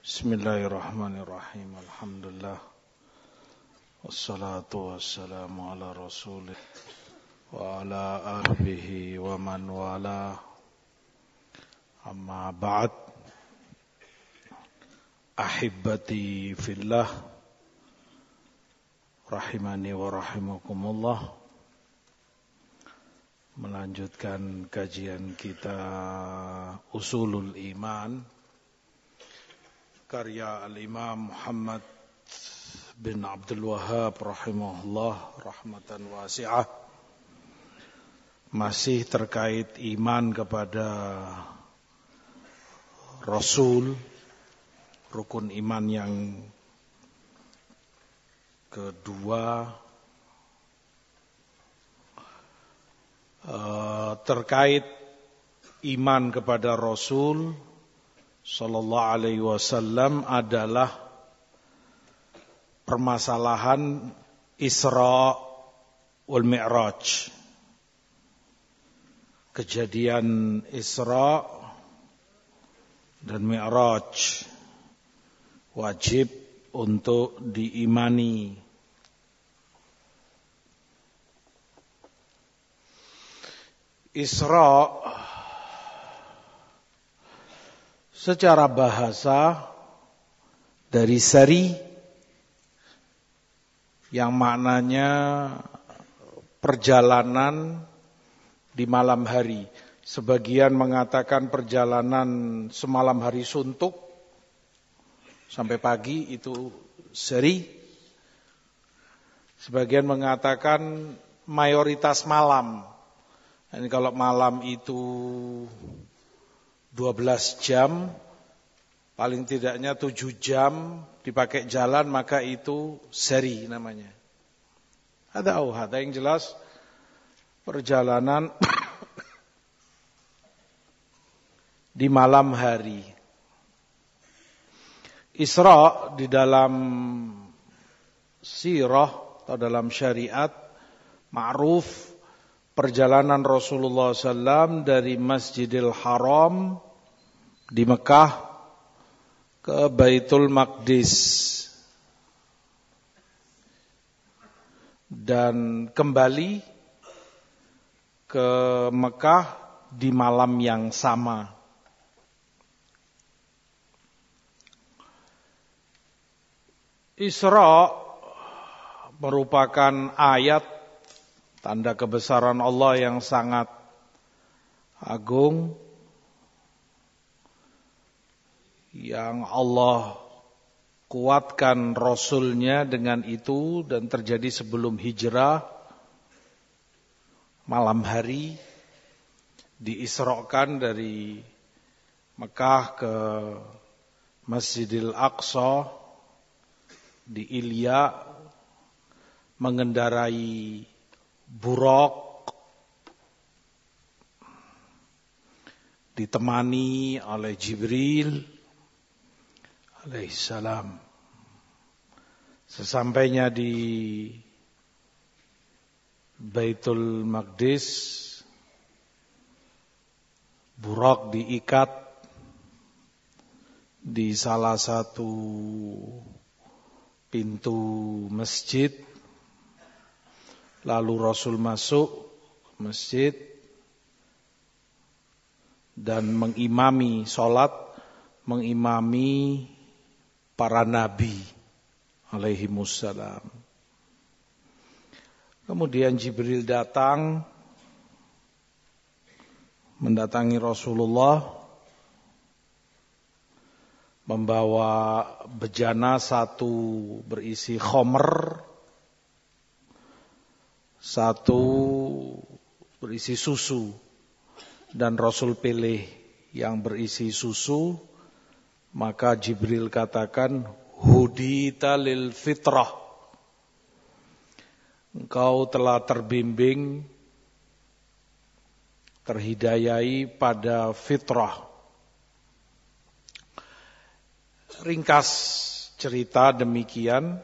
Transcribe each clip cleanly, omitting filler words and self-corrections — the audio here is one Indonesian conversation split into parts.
Bismillahirrahmanirrahim. Alhamdulillah. Wassalatu wassalamu ala rasulih wa ala alihi wa man wala. Amma ba'd. Ahibbati fillah, rahimani wa rahimakumullah. Melanjutkan kajian kita Usulul Iman, karya Al-Imam Muhammad bin Abdul Wahhab rahimahullah rahmatan wasi'ah. Masih terkait iman kepada Rasul, rukun iman yang kedua, terkait iman kepada Rasul sallallahu alaihi wasallam adalah permasalahan Isra wal Mi'raj. Kejadian Isra dan Mi'raj wajib untuk diimani. Isra secara bahasa dari sari yang maknanya perjalanan di malam hari. Sebagian mengatakan perjalanan semalam hari suntuk sampai pagi itu sari. Sebagian mengatakan mayoritas malam. Ini kalau malam itu 12 jam, paling tidaknya 7 jam dipakai jalan, maka itu seri namanya. Ada yang jelas perjalanan di malam hari. Isra di dalam sirah atau dalam syariat ma'ruf perjalanan Rasulullah SAW dari Masjidil Haram di Mekah ke Baitul Maqdis dan kembali ke Mekah di malam yang sama. Isra merupakan ayat tanda kebesaran Allah yang sangat agung, yang Allah kuatkan Rasulnya dengan itu, dan terjadi sebelum hijrah. Malam hari diisrokan dari Mekah ke Masjidil Aqsa di Ilya, mengendarai buraq, ditemani oleh Jibril alaihissalam. Sesampainya di Baitul Maqdis, buraq diikat di salah satu pintu masjid. Lalu Rasul masuk masjid dan mengimami sholat, mengimami para nabi alaihimussalam. Kemudian Jibril datang, mendatangi Rasulullah, membawa bejana satu berisi khomer, satu berisi susu, dan Rasul pilih yang berisi susu. Maka Jibril katakan, hudita lil fitrah, engkau telah terbimbing, terhidayai pada fitrah. Ringkas cerita demikian.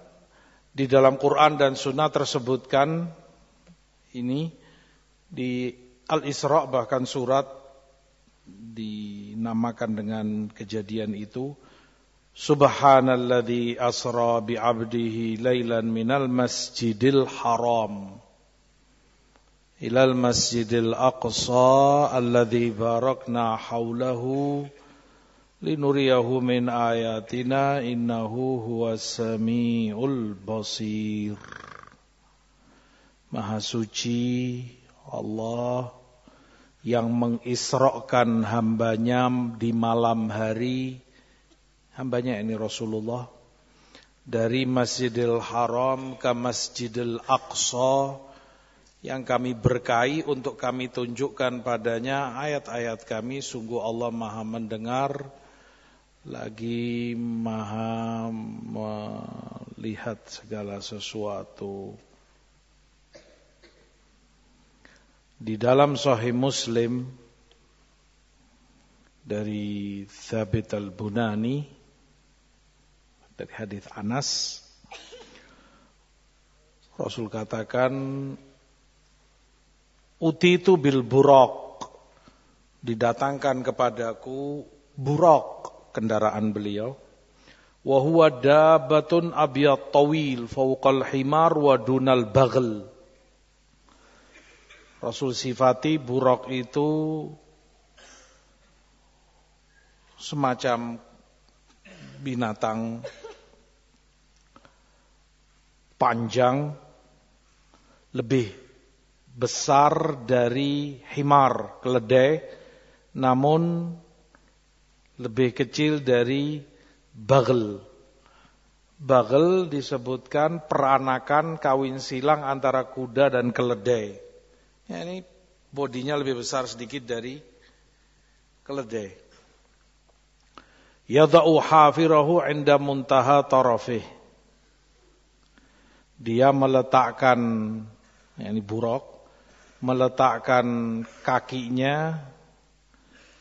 Di dalam Quran dan Sunnah tersebutkan ini di Al-Isra, bahkan surat dinamakan dengan kejadian itu Subhanalladzi asra bi'abdihi lailan minal masjidil haram ilal masjidil aqsa alladzi barakna haulahu linuriyahu min ayatina innahu huwas samiul basir. Maha suci Allah yang mengisrakan hambanya di malam hari, hambanya ini Rasulullah, dari Masjidil Haram ke Masjidil Aqsa, yang kami berkahi untuk kami tunjukkan padanya ayat-ayat kami. Sungguh Allah maha mendengar lagi maha melihat segala sesuatu. Di dalam Sahih Muslim dari Thabit al-Bunani dari hadis Anas, Rasul katakan, utitu bil buraq, didatangkan kepadaku buraq, kendaraan beliau, wa huwa dabatun abyad tawil fawqal himar wa dunal baghl. Rasul sifati buraq itu semacam binatang panjang, lebih besar dari himar, keledai, namun lebih kecil dari baghl. Baghl disebutkan peranakan kawin silang antara kuda dan keledai. Ya, ini bodinya lebih besar sedikit dari keledai. Yada'u hafirahu 'inda muntaha tarafih. Dia meletakkan, ini buraq, meletakkan kakinya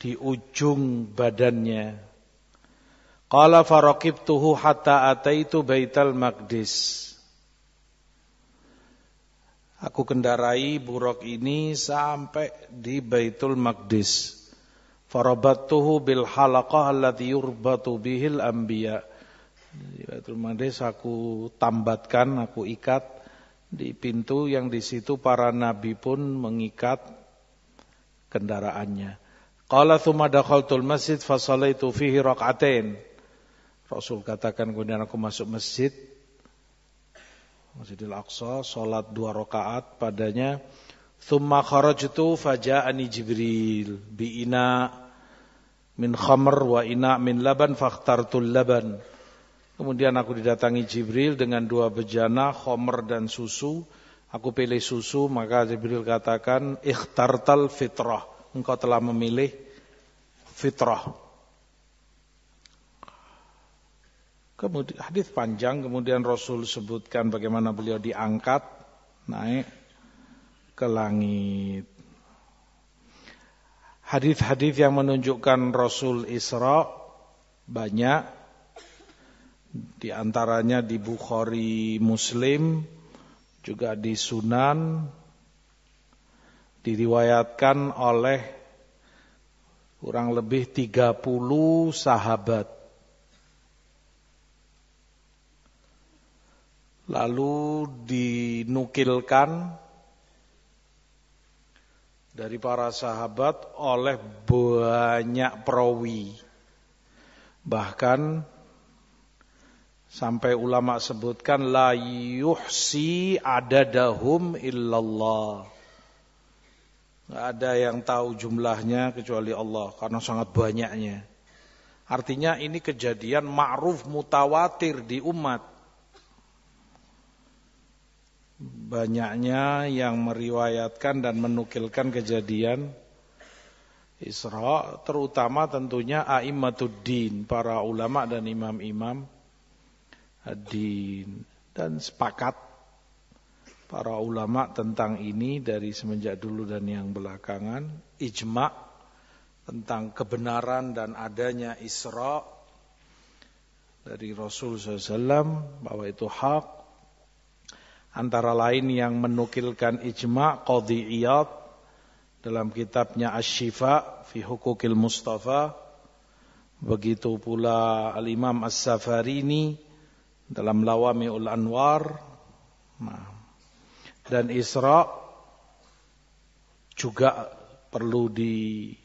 di ujung badannya. Qala faraqibtuhu hatta ataitu Baitul Maqdis. Aku kendarai buraq ini sampai di Baitul Maqdis. Farabattuhu bil halaqah allati yurbatu bihil anbiya. Di Baitul Maqdis aku tambatkan, aku ikat di pintu yang di situ para nabi pun mengikat kendaraannya. Qala tsumma dakhaltul masjid fa sallaitu fihi raq'atain. Rasul katakan, kemudian aku masuk masjid Masjidil Aqsa, salat 2 rakaat padanya. Tsumma kharajtu faja'ani Jibril bi ina min khamr wa ina min laban fakhtartul laban. Kemudian aku didatangi Jibril dengan 2 bejana khamr dan susu. Aku pilih susu, maka Jibril katakan, ikhtartal fitrah, engkau telah memilih fitrah. Kemudian hadis panjang, kemudian Rasul sebutkan bagaimana beliau diangkat naik ke langit. Hadis-hadis yang menunjukkan Rasul Isra banyak, di antaranya di Bukhari, Muslim, juga di Sunan, diriwayatkan oleh kurang lebih 30 sahabat. Lalu dinukilkan dari para sahabat oleh banyak perawi. Bahkan sampai ulama sebutkan la yuhsi adadahum illallah. Enggak ada yang tahu jumlahnya kecuali Allah karena sangat banyaknya. Artinya ini kejadian ma'ruf mutawatir di umat. Banyaknya yang meriwayatkan dan menukilkan kejadian Isra, terutama tentunya a'imatuddin, para ulama dan imam-imam ad-din. Dan sepakat para ulama tentang ini dari semenjak dulu dan yang belakangan, ijma' tentang kebenaran dan adanya Isra dari Rasul SAW, bahwa itu hak. Antara lain yang menukilkan ijma' Qadhi Iyad dalam kitabnya Asy-Syifa fi Huquqil Mustafa, Begitu pula Al-Imam As-Safarini dalam Lawami'ul Anwar. Nah, dan Isra juga perlu diketahui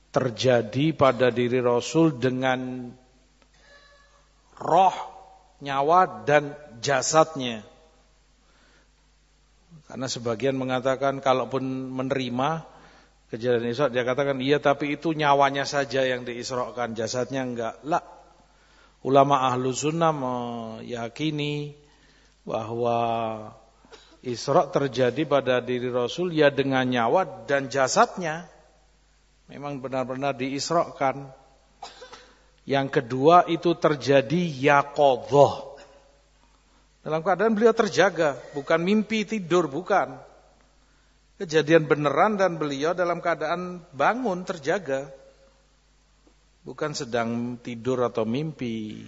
terjadi pada diri Rasul dengan roh, nyawa dan jasadnya. Karena sebagian mengatakan kalaupun menerima kejadian Isra, dia katakan iya tapi itu nyawanya saja yang diisrakan, jasadnya enggak. Lah, ulama ahlu sunnah meyakini bahwa Isra terjadi pada diri Rasul ya dengan nyawa dan jasadnya. Memang benar-benar diisrakan. Yang kedua itu terjadi yaqadhah. Dalam keadaan beliau terjaga, bukan mimpi tidur, bukan. Kejadian beneran dan beliau dalam keadaan bangun, terjaga. Bukan sedang tidur atau mimpi.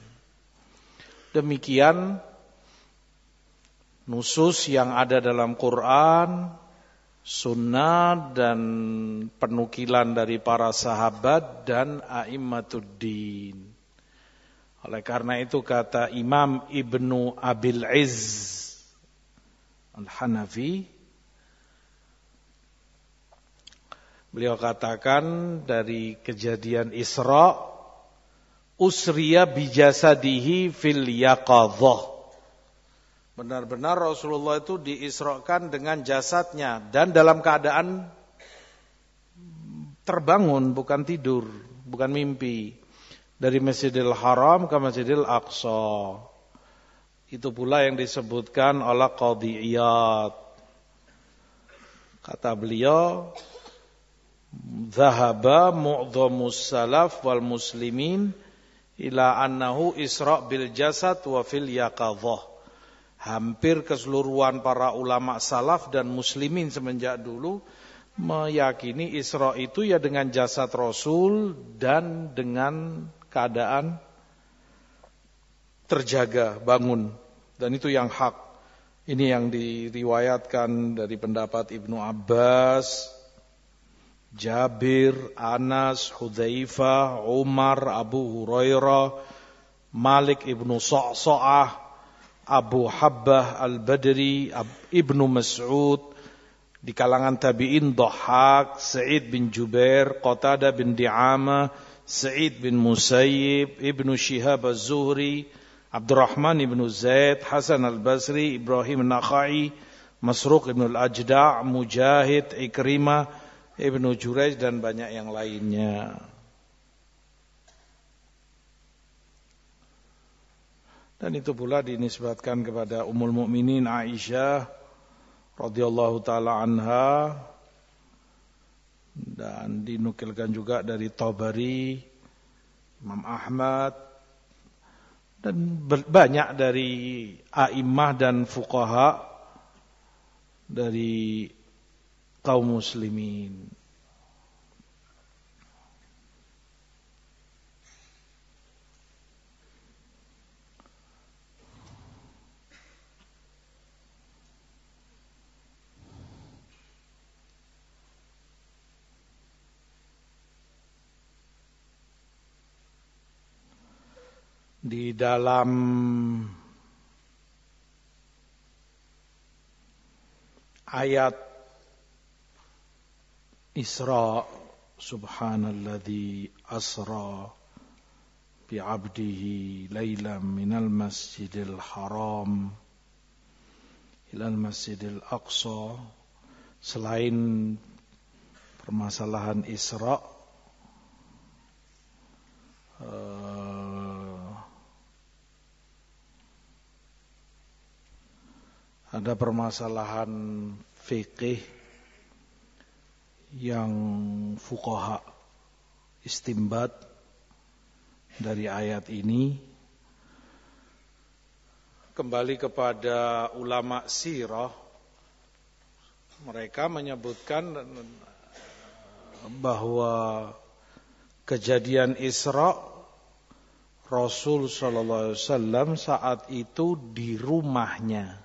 Demikian nusus yang ada dalam Quran, sunnah dan penukilan dari para sahabat dan a'imatuddin. Oleh karena itu kata Imam Ibnu Abil Izz Al-Hanafi, beliau katakan dari kejadian Isra, usriya bijasadihi fil yaqadhah. Benar-benar Rasulullah itu diisrakan dengan jasadnya dan dalam keadaan terbangun, bukan tidur, bukan mimpi. Dari Masjidil Haram ke Masjidil Aqsa. Itu pula yang disebutkan oleh Qadhi Iyad. Kata beliau, Zahaba mu'dhamus salaf wal muslimin ila annahu isra' bil jasad wa fil yaqadhah. Hampir keseluruhan para ulama salaf dan muslimin semenjak dulu meyakini Isra' itu ya dengan jasad Rasul dan dengan keadaan terjaga, bangun. Dan itu yang hak. Ini yang diriwayatkan dari pendapat Ibnu Abbas, Jabir, Anas, Hudzaifah, Umar, Abu Hurairah, Malik ibnu Sa'sa'ah, Abu Habbah al-Badri, Ibnu Mas'ud, di kalangan tabi'in Dhahhak, Sa'id bin Jubair, Qatadah bin Di'amah, Sa'id bin Musayyib, Ibnu Shihab az-Zuhri, Abdurrahman ibnu Zaid, Hasan al-Basri, Ibrahim an-Nakhai, Masruq ibn al-Ajda', Mujahid, Ikrimah, Ibnu Jurayj dan banyak yang lainnya. Dan itu pula dinisbatkan kepada Ummul Mukminin Aisyah radhiyallahu taala anha, dan dinukilkan juga dari Tabari, Imam Ahmad dan banyak dari a'immah dan fuqaha dari kaum muslimin. Di dalam ayat Isra, subhanalladzi asra bi'abdihi laylan minal masjidil haram ilal masjidil aqsa. Selain permasalahan Isra, ada permasalahan fikih yang fuqaha istimbat dari ayat ini. Kembali kepada ulama sirah, mereka menyebutkan bahwa kejadian Isra, Rasul sallallahu alaihi wasallam saat itu di rumahnya,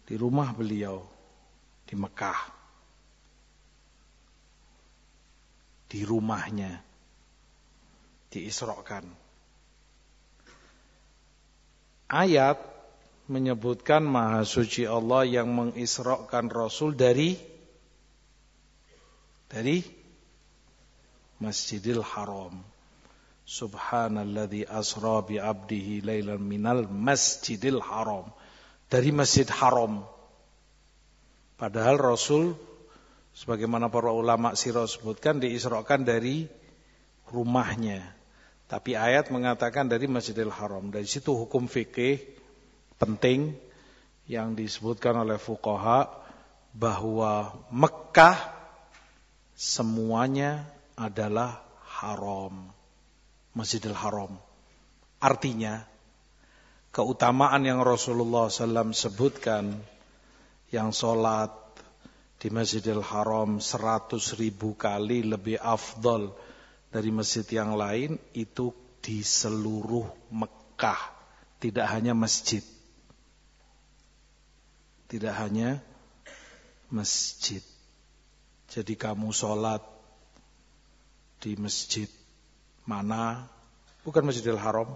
di rumah beliau di Mekah. di rumahnya, diisrokan. Ayat menyebutkan Maha Suci Allah yang mengisrokan Rasul dari Masjidil Haram. Subhanalladzi asra bi 'abdihi lailan minal Masjidil Haram. Dari Masjid Haram. Padahal Rasul sebagaimana para ulama sirah sebutkan diisrokan dari rumahnya. Tapi ayat mengatakan dari Masjidil Haram. Dari situ hukum fikih penting yang disebutkan oleh fuqaha bahwa Mekah semuanya adalah haram. Masjidil Haram. Artinya keutamaan yang Rasulullah SAW sebutkan, yang sholat di Masjidil Haram 100.000 kali lebih afdal dari masjid yang lain, itu di seluruh Mekah, tidak hanya masjid. Tidak hanya masjid. Jadi kamu sholat di masjid mana, bukan Masjidil Haram,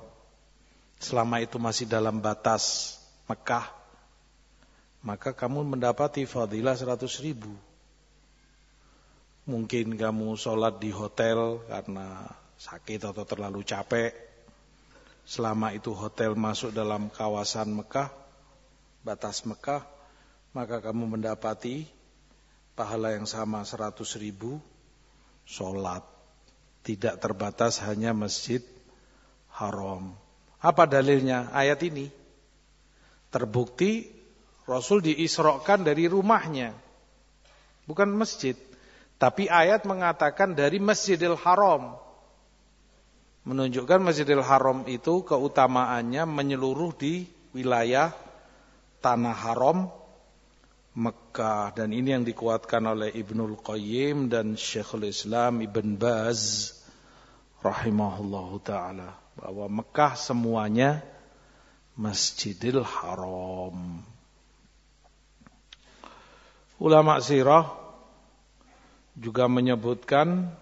selama itu masih dalam batas Mekah, maka kamu mendapati fadilah 100.000. Mungkin kamu sholat di hotel karena sakit atau terlalu capek, selama itu hotel masuk dalam kawasan Mekah, batas Mekah, maka kamu mendapati pahala yang sama 100.000 sholat. Tidak terbatas hanya Masjid Haram. Apa dalilnya ayat ini? Terbukti Rasul diisrokan dari rumahnya, bukan masjid. Tapi ayat mengatakan dari Masjidil Haram. Menunjukkan Masjidil Haram itu keutamaannya menyeluruh di wilayah Tanah Haram Mekah. Dan ini yang dikuatkan oleh Ibnul Qayyim dan Syekhul Islam Ibn Baz rahimahullahu ta'ala, bahwa Mekah semuanya Masjidil Haram. Ulama sirah juga menyebutkan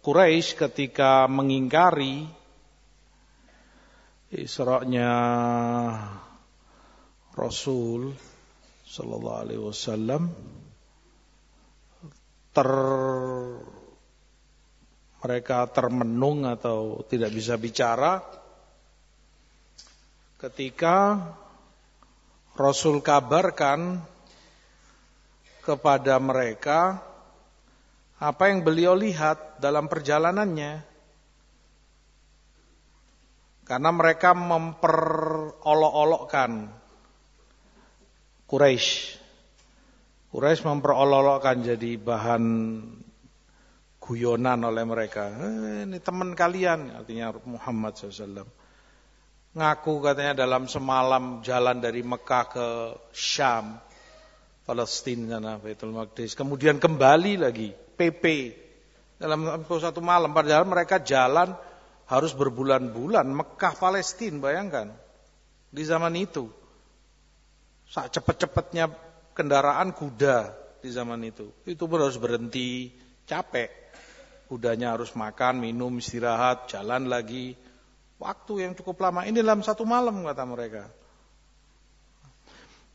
Quraisy ketika mengingkari Isra'nya Rasul sallallahu alaihi wasallam, mereka termenung atau tidak bisa bicara ketika Rasul kabarkan kepada mereka apa yang beliau lihat dalam perjalanannya. Karena mereka memperolok-olokkan Quraisy memperolok-olokkan jadi bahan guyonan oleh mereka. Ini teman kalian, artinya Muhammad SAW. Ngaku katanya dalam semalam jalan dari Mekah ke Syam, Palestina sana, Baitul Maqdis. Kemudian kembali lagi, PP. Dalam satu malam, padahal mereka jalan harus berbulan-bulan. Mekah, Palestina, bayangkan. Di zaman itu. Saat cepet-cepetnya kendaraan kuda di zaman itu. Itu pun harus berhenti, capek. Kudanya harus makan, minum, istirahat, jalan lagi. Waktu yang cukup lama. Ini dalam satu malam kata mereka.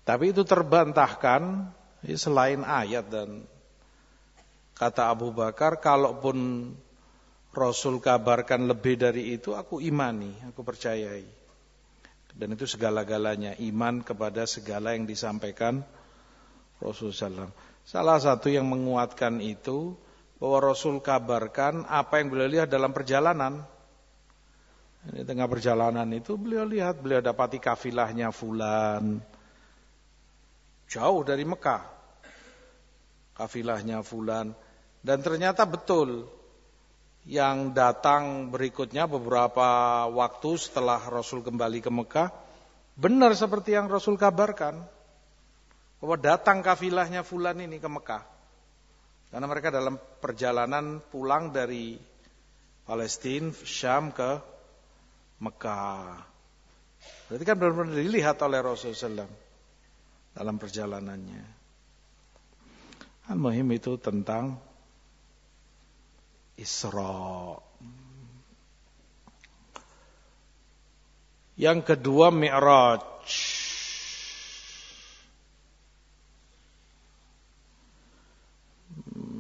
Tapi itu terbantahkan selain ayat dan kata Abu Bakar, kalaupun Rasul kabarkan lebih dari itu, aku imani, aku percayai. Dan itu segala-galanya, iman kepada segala yang disampaikan Rasulullah SAW. Salah satu yang menguatkan itu, bahwa Rasul kabarkan apa yang beliau lihat dalam perjalanan. Di tengah perjalanan itu beliau lihat, beliau dapati kafilahnya fulan, jauh dari Mekah. Kafilahnya fulan. Dan ternyata betul, yang datang berikutnya beberapa waktu setelah Rasul kembali ke Mekah, benar seperti yang Rasul kabarkan, bahwa datang kafilahnya fulan ini ke Mekah. Karena mereka dalam perjalanan pulang dari Palestina, Syam ke Mekah. Berarti kan benar-benar dilihat oleh Rasulullah SAW dalam perjalanannya. Al-muhim itu tentang Isra. Yang kedua Mi'raj.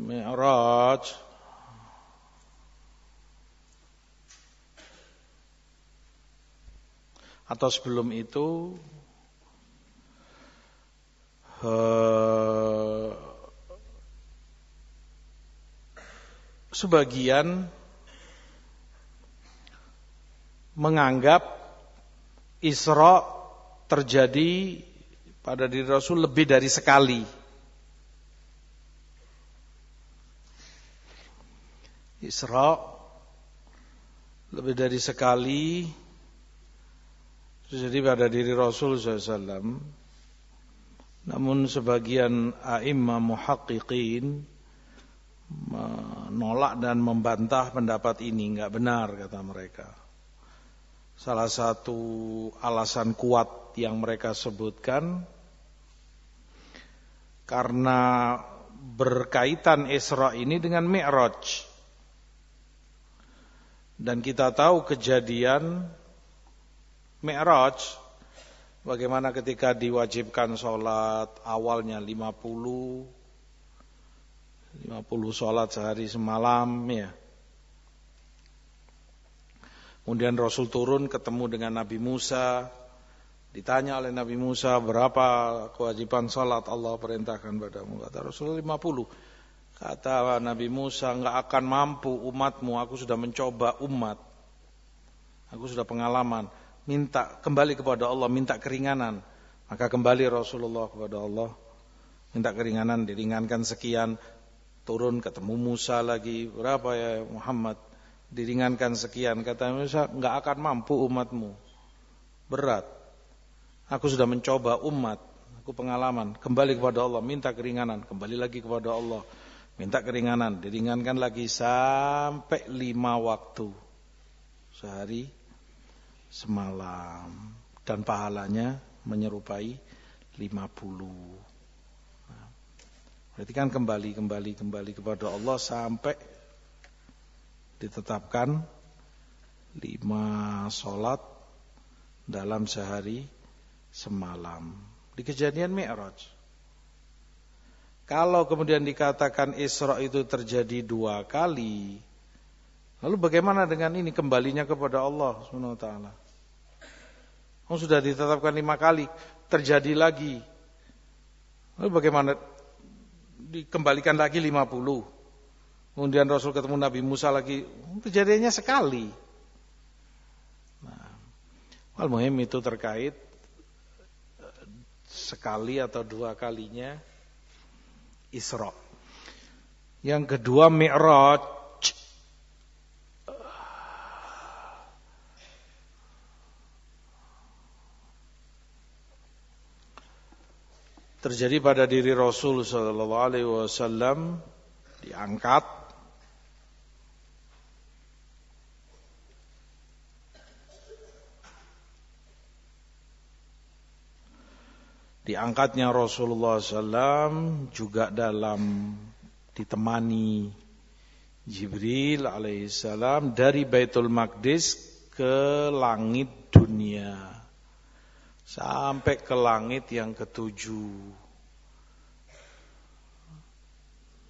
Mi'raj atau sebelum itu sebagian menganggap Isra terjadi pada diri Rasul lebih dari sekali. Isra lebih dari sekali terjadi pada diri Rasul SAW. Namun sebagian a'immah muhaqqiqin menolak dan membantah pendapat ini, enggak benar kata mereka. Salah satu alasan kuat yang mereka sebutkan karena berkaitan Isra ini dengan Mi'raj. Dan kita tahu kejadian Mi'raj, bagaimana ketika diwajibkan sholat awalnya 50 sholat sehari semalam ya. Kemudian Rasul turun ketemu dengan Nabi Musa. Ditanya oleh Nabi Musa, berapa kewajiban sholat Allah perintahkan padamu? Kata Rasul 50. Kata Nabi Musa, enggak akan mampu umatmu, aku sudah mencoba umat. Aku sudah pengalaman. Minta kembali kepada Allah, minta keringanan. Maka kembali Rasulullah kepada Allah, minta keringanan, diringankan sekian. Turun ketemu Musa lagi, berapa ya Muhammad? Diringankan sekian. Kata Musa, enggak akan mampu umatmu. Berat. Aku sudah mencoba umat, aku pengalaman. Kembali kepada Allah, minta keringanan. Kembali lagi kepada Allah, minta keringanan. Diringankan lagi sampai 5 waktu. Sehari semalam. Dan pahalanya menyerupai 50. Nah, berarti kan kembali kepada Allah sampai ditetapkan 5 sholat dalam sehari semalam. Di kejadian Mi'raj. Kalau kemudian dikatakan Isra itu terjadi 2 kali, lalu bagaimana dengan ini kembalinya kepada Allah Subhanahu wa taala? Sudah ditetapkan 5 kali, terjadi lagi. Lalu bagaimana dikembalikan lagi 50? Kemudian Rasul ketemu Nabi Musa lagi, kejadiannya sekali. Nah, al-muhim itu terkait sekali atau 2 kalinya Isra. Yang kedua Mi'raj. Terjadi pada diri Rasul sallallahu alaihi wasallam, diangkat diangkatnya Rasulullah SAW juga dalam ditemani Jibril alaihissalam dari Baitul Maqdis ke langit dunia sampai ke langit yang ke-7,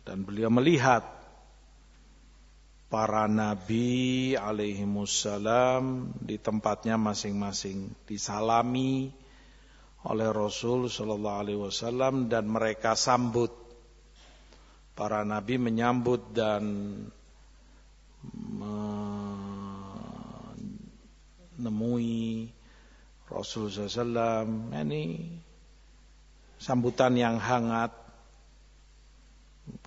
dan beliau melihat para nabi alaihimussalam di tempatnya masing-masing, disalami oleh Rasul sallallahu alaihi wasallam dan mereka sambut. Para nabi menyambut dan menemui Rasul sallallahu alaihi wasallam. Ini sambutan yang hangat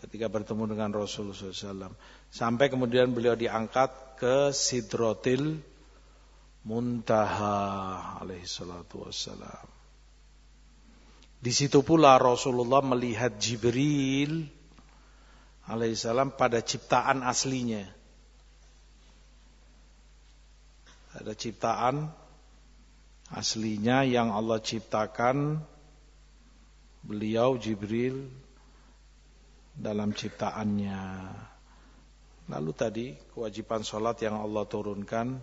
ketika bertemu dengan Rasul sallallahu alaihi wasallam. Sampai kemudian beliau diangkat ke Sidratil Muntaha alaihi salatu wassalam. Di situ pula Rasulullah melihat Jibril alaihissalam pada ciptaan aslinya. Ada ciptaan aslinya yang Allah ciptakan, beliau Jibril dalam ciptaannya. Lalu tadi kewajiban sholat yang Allah turunkan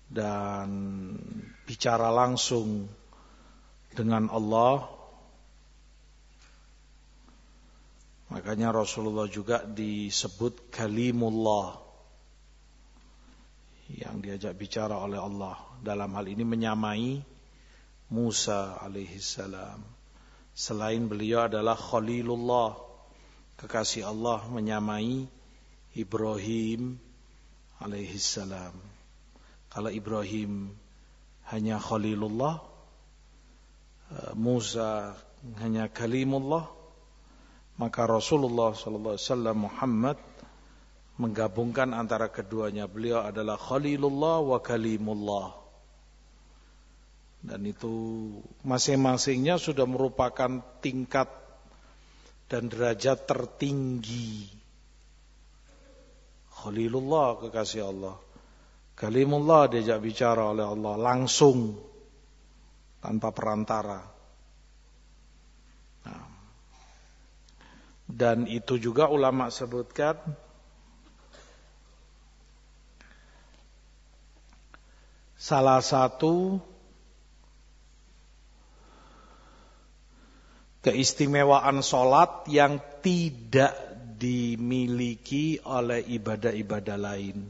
dan bicara langsung dengan Allah. Makanya Rasulullah juga disebut kalimullah, yang diajak bicara oleh Allah. Dalam hal ini menyamai Musa alaihissalam. Selain beliau adalah Khalilullah, kekasih Allah, menyamai Ibrahim alaihissalam. Kalau Ibrahim hanya Khalilullah, Musa hanya Kalimullah, maka Rasulullah SAW Muhammad menggabungkan antara keduanya. Beliau adalah Khalilullah wa Kalimullah. Dan itu masing-masingnya sudah merupakan tingkat dan derajat tertinggi. Khalilullah, kekasih Allah. Kalimullah, diajak bicara oleh Allah langsung, tanpa perantara. Nah, dan itu juga ulama sebutkan salah satu keistimewaan sholat yang tidak dimiliki oleh ibadah-ibadah lain.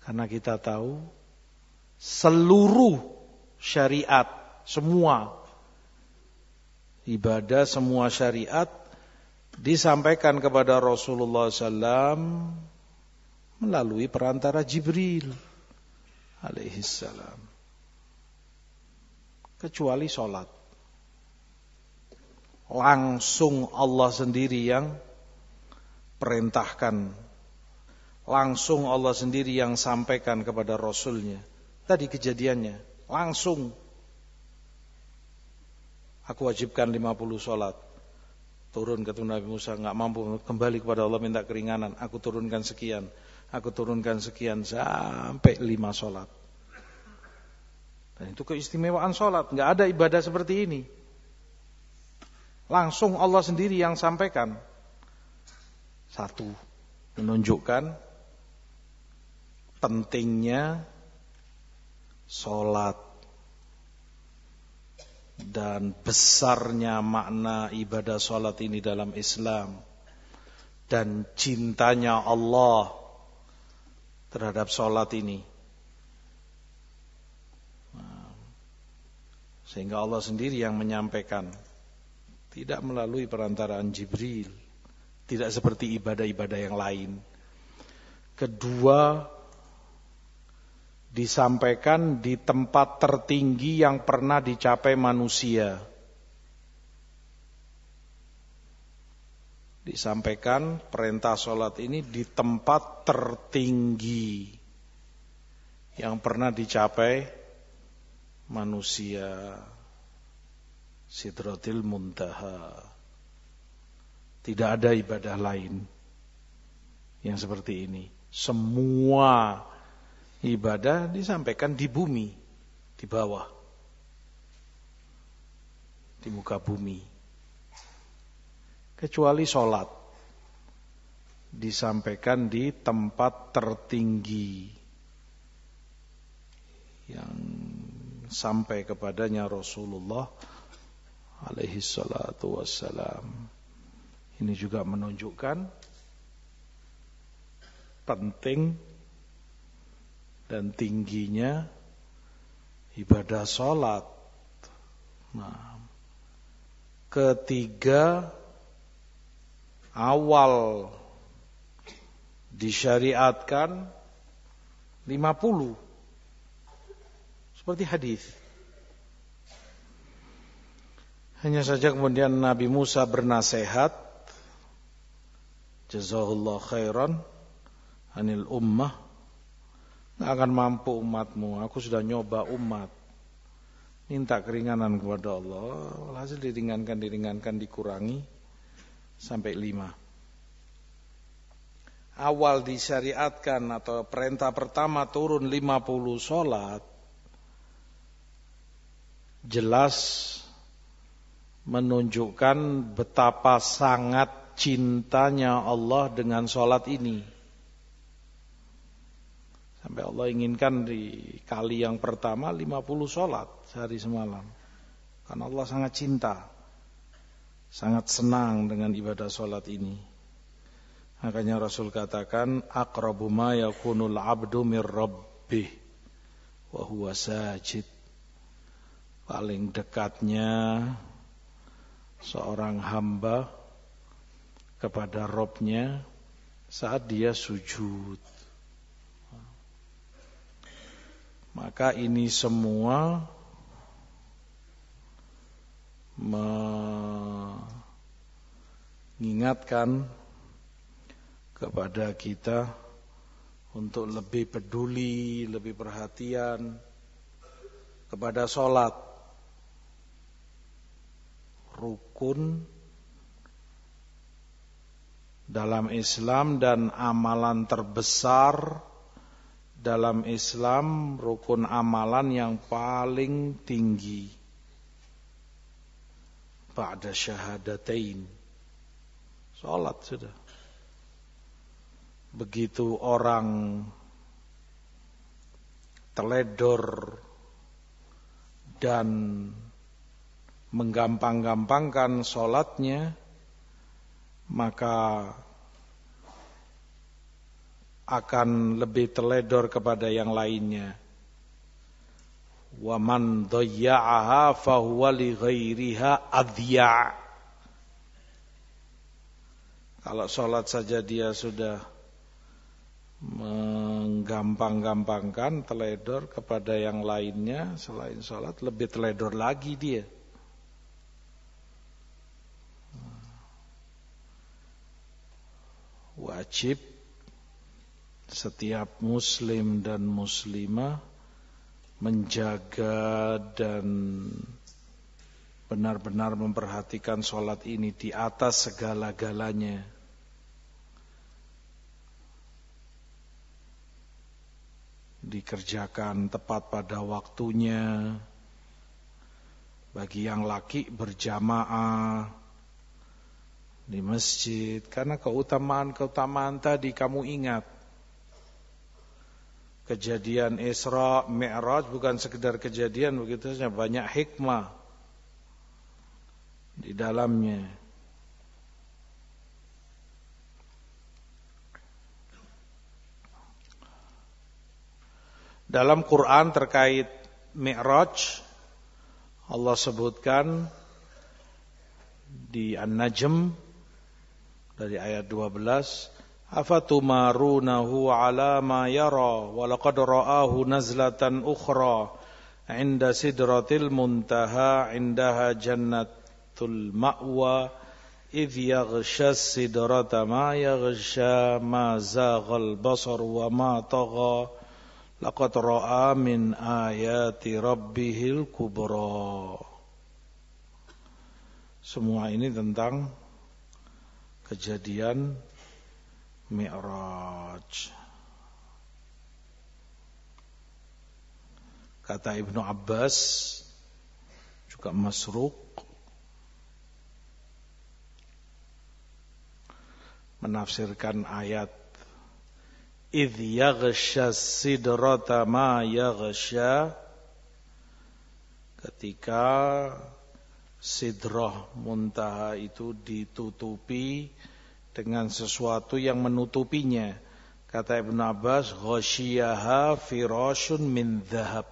Karena kita tahu seluruh syariat, semua ibadah, semua syariat disampaikan kepada Rasulullah SAW melalui perantara Jibril alaihissalam. Kecuali sholat, langsung Allah sendiri yang perintahkan, langsung Allah sendiri yang sampaikan kepada Rasulnya. Tadi kejadiannya, langsung aku wajibkan 50 sholat. Turun ke Nabi Musa, gak mampu, kembali kepada Allah minta keringanan. Aku turunkan sekian, sampai 5 sholat. Dan itu keistimewaan sholat. Gak ada ibadah seperti ini. Langsung Allah sendiri yang sampaikan. Satu, menunjukkan pentingnya sholat dan besarnya makna ibadah sholat ini dalam Islam, dan cintanya Allah terhadap sholat ini. Sehingga Allah sendiri yang menyampaikan, tidak melalui perantaraan Jibril, tidak seperti ibadah-ibadah yang lain. Kedua, disampaikan di tempat tertinggi yang pernah dicapai manusia. Disampaikan perintah sholat ini di tempat tertinggi yang pernah dicapai manusia, Sidratil Muntaha. Tidak ada ibadah lain yang seperti ini. Semua ibadah disampaikan di bumi, di bawah, di muka bumi. Kecuali sholat, disampaikan di tempat tertinggi yang sampai kepadanya Rasulullah alaihi salatu wassalam. Ini juga menunjukkan penting dan tingginya ibadah sholat. Nah, ketiga, awal disyariatkan 50 seperti hadis. Hanya saja kemudian Nabi Musa bernasihat, jazahullah khairan anil ummah, gak akan mampu umatmu, aku sudah nyoba umat, minta keringanan kepada Allah, hasil diringankan, dikurangi sampai 5. Awal disyariatkan atau perintah pertama turun 50 sholat, jelas menunjukkan betapa sangat cintanya Allah dengan sholat ini. Sampai Allah inginkan di kali yang pertama 50 sholat sehari semalam. Karena Allah sangat cinta, sangat senang dengan ibadah sholat ini. Makanya Rasul katakan, aqrabu ma yakunul abdu mir rabbih wa huwa sajid. Paling dekatnya seorang hamba kepada Rabb-nya saat dia sujud. Maka ini semua mengingatkan kepada kita untuk lebih peduli, lebih perhatian kepada sholat. Rukun dalam Islam dan amalan terbesar dalam Islam, rukun amalan yang paling tinggi ba'da syahadatain, salat sudah. Begitu orang teledor dan menggampang-gampangkan salatnya, maka akan lebih teledor kepada yang lainnya. Wa man dhayya'aha fahuwa li ghairiha adya'. Kalau sholat saja dia sudah menggampang-gampangkan, teledor kepada yang lainnya selain sholat, lebih teledor lagi dia. Wajib setiap muslim dan muslimah menjaga dan benar-benar memperhatikan sholat ini di atas segala-galanya. Dikerjakan tepat pada waktunya. Bagi yang laki berjamaah di masjid, karena keutamaan tadi kamu ingat. Kejadian Isra Mi'raj bukan sekedar kejadian begitu saja, banyak hikmah di dalamnya. Dalam Quran terkait Mi'raj, Allah sebutkan di An-Najm dari ayat 12, afatumarunahu ala ma yara wa laqad ra'ahu nazlatan ukhra 'inda sidratil muntaha 'indaha jannatul ma'wa idh yaghsha sidrata ma yaghsha ma zaghal basar wa ma tagha laqad ra'a min ayati rabbihil kubra. Semua ini tentang kejadian Mi'raj. Kata Ibnu Abbas, juga Masruq, menafsirkan ayat idh yaghsha sidrata ma yaghsha, ketika sidrah muntaha itu ditutupi dengan sesuatu yang menutupinya. Kata Ibnu Abbas, ghasyiyaha firashun min dhahab,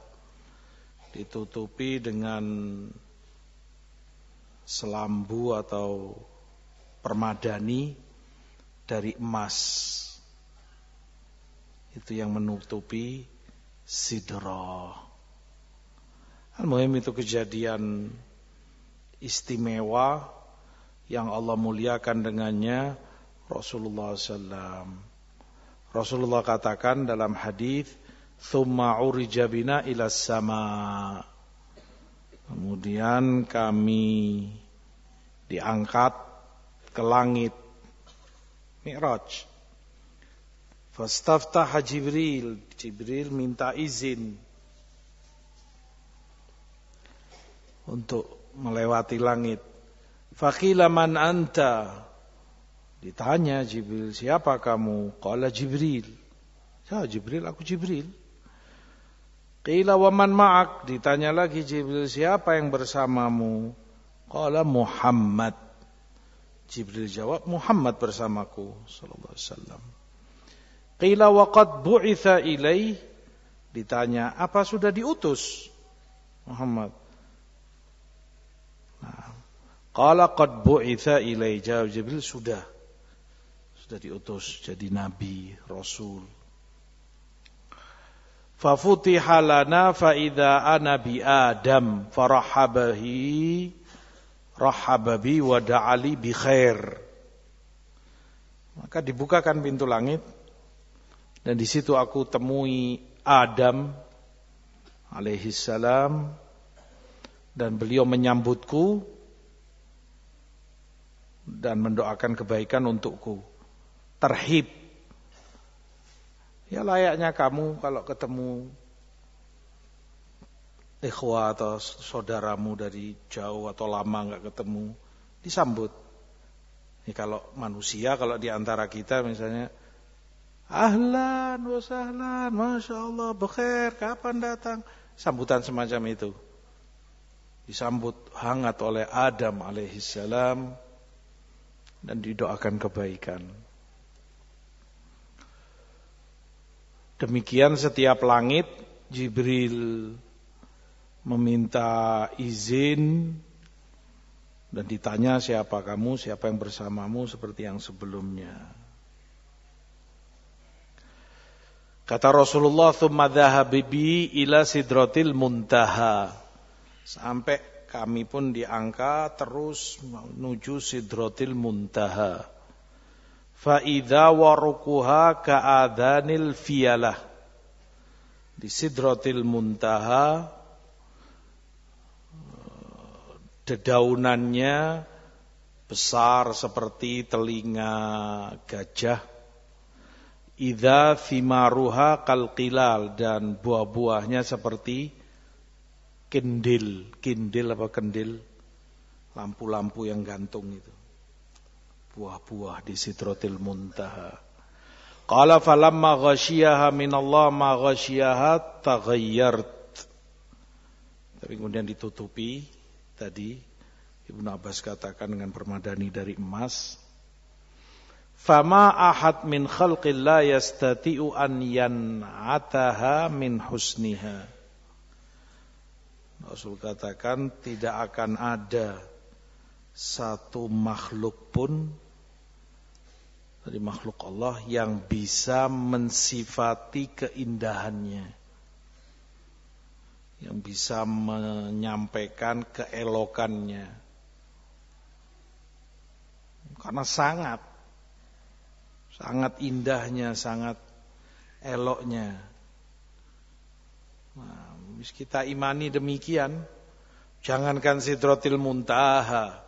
ditutupi dengan selambu atau permadani dari emas. Itu yang menutupi sidrah. Al-muhim itu kejadian istimewa yang Allah muliakan dengannya Rasulullah SAW. Rasulullah katakan dalam hadis, "Tsumma urija bina ila sama." Kemudian kami diangkat ke langit, Mi'raj. Fastaftaha Jibril, Jibril minta izin untuk melewati langit. Faqila man anta? Ditanya Jibril, siapa kamu? Qala Jibril. Ya Jibril, aku Jibril. Qila wa man ma'ak? Ditanya lagi Jibril, siapa yang bersamamu? Qala Muhammad. Jibril jawab, Muhammad bersamaku sallallahu alaihi wasallam. Qila wa qad bu'itha ilaih? Ditanya, apa sudah diutus Muhammad? Nah, qala qad bu'itha ilaih. Jawab Jibril, sudah diutus jadi nabi, rasul. Fafutiha lana fa idza ana bi Adam farahabahi rahababi wa da'ali bi khair. Maka dibukakan pintu langit dan di situ aku temui Adam alaihi salam dan beliau menyambutku dan mendoakan kebaikan untukku. Terhib. Ya layaknya kamu kalau ketemu ikhwah atau saudaramu dari jauh atau lama enggak ketemu, disambut. Ini kalau manusia, kalau di antara kita misalnya, ahlan wa sahlan, masya Allah, bekhair, kapan datang? Sambutan semacam itu. Disambut hangat oleh Adam alaihissalam dan didoakan kebaikan. Demikian setiap langit, Jibril meminta izin dan ditanya siapa kamu, siapa yang bersamamu seperti yang sebelumnya. Kata Rasulullah, "Tsumma dhahaba bi ila sidratil muntaha." Sampai kami pun diangkat terus menuju sidratil muntaha. Fa idza warukuha ka'adhanil fiyalah. Di sidratil muntaha dedaunannya besar seperti telinga gajah. Idza thimaruha kalqilal, dan buah-buahnya seperti kendil. Kendil apa kendil? Lampu-lampu yang gantung itu. Buah-buah di sidratil muntaha. Qala falamma ghasyiyaha minallah ma ghasyiyaha taghayyart. Tapi kemudian ditutupi tadi Ibnu Abbas katakan dengan permadani dari emas. Fama ahad min khalqillah yastati'u an yan'ataha min husniha. Rasul katakan tidak akan ada satu makhluk pun dari makhluk Allah yang bisa mensifati keindahannya, yang bisa menyampaikan keelokannya, karena sangat indahnya, sangat eloknya. Nah, kita imani demikian, jangankan sidratil muntaha,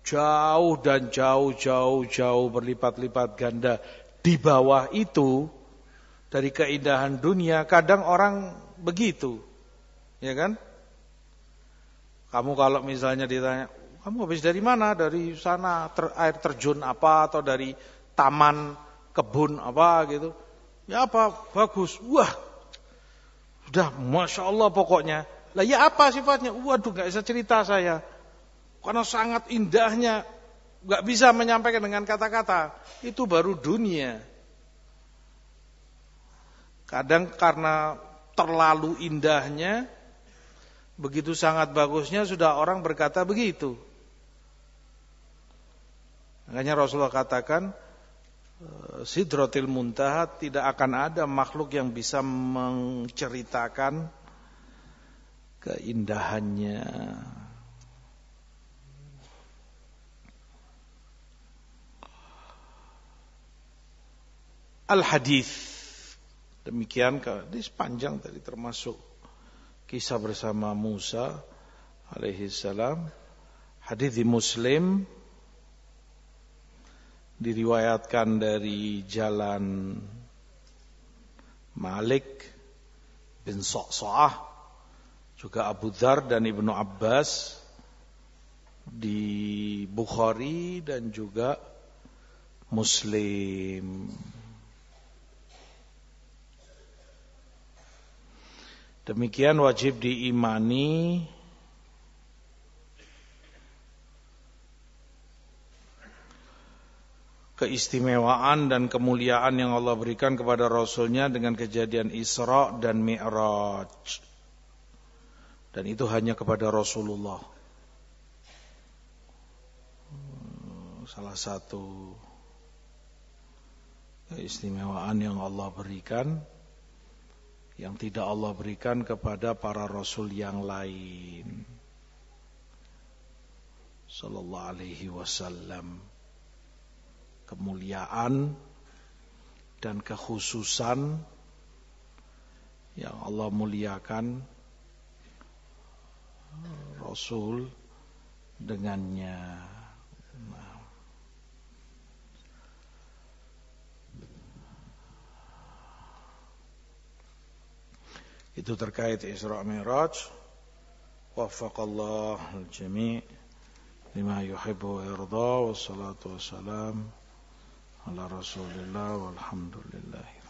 jauh dan jauh berlipat-lipat ganda di bawah itu dari keindahan dunia. Kadang orang begitu, ya kan? Kamu kalau misalnya ditanya, kamu habis dari mana? Dari sana air terjun apa, atau dari taman kebun apa gitu. Ya apa? Bagus. Wah, sudah masya Allah pokoknya. Lah ya apa sifatnya? Waduh, nggak bisa cerita saya. Karena sangat indahnya, nggak bisa menyampaikan dengan kata-kata. Itu baru dunia. Kadang karena terlalu indahnya, begitu sangat bagusnya, sudah orang berkata begitu. Makanya Rasulullah katakan, Sidratil Muntaha tidak akan ada makhluk yang bisa menceritakan keindahannya. Al-hadis. Demikian, ini sepanjang tadi termasuk kisah bersama Musa alaihi salam. Hadis di Muslim diriwayatkan dari jalan Malik bin Sa'sa'ah, juga Abu Dzar dan Ibnu Abbas. di Bukhari dan juga Muslim. Demikian wajib diimani keistimewaan dan kemuliaan yang Allah berikan kepada Rasulnya dengan kejadian Isra dan Mi'raj. Dan itu hanya kepada Rasulullah. Salah satu keistimewaan yang Allah berikan yang tidak Allah berikan kepada para Rasul yang lain. Sallallahu alaihi wasallam. Kemuliaan dan kekhususan yang Allah muliakan Rasul dengannya. Itu terkait Isra Mi'raj. Waffaqallahu al-jami' lima yuhibbu wa yarda. Wassalatu wassalam ala Rasulillah walhamdulillah.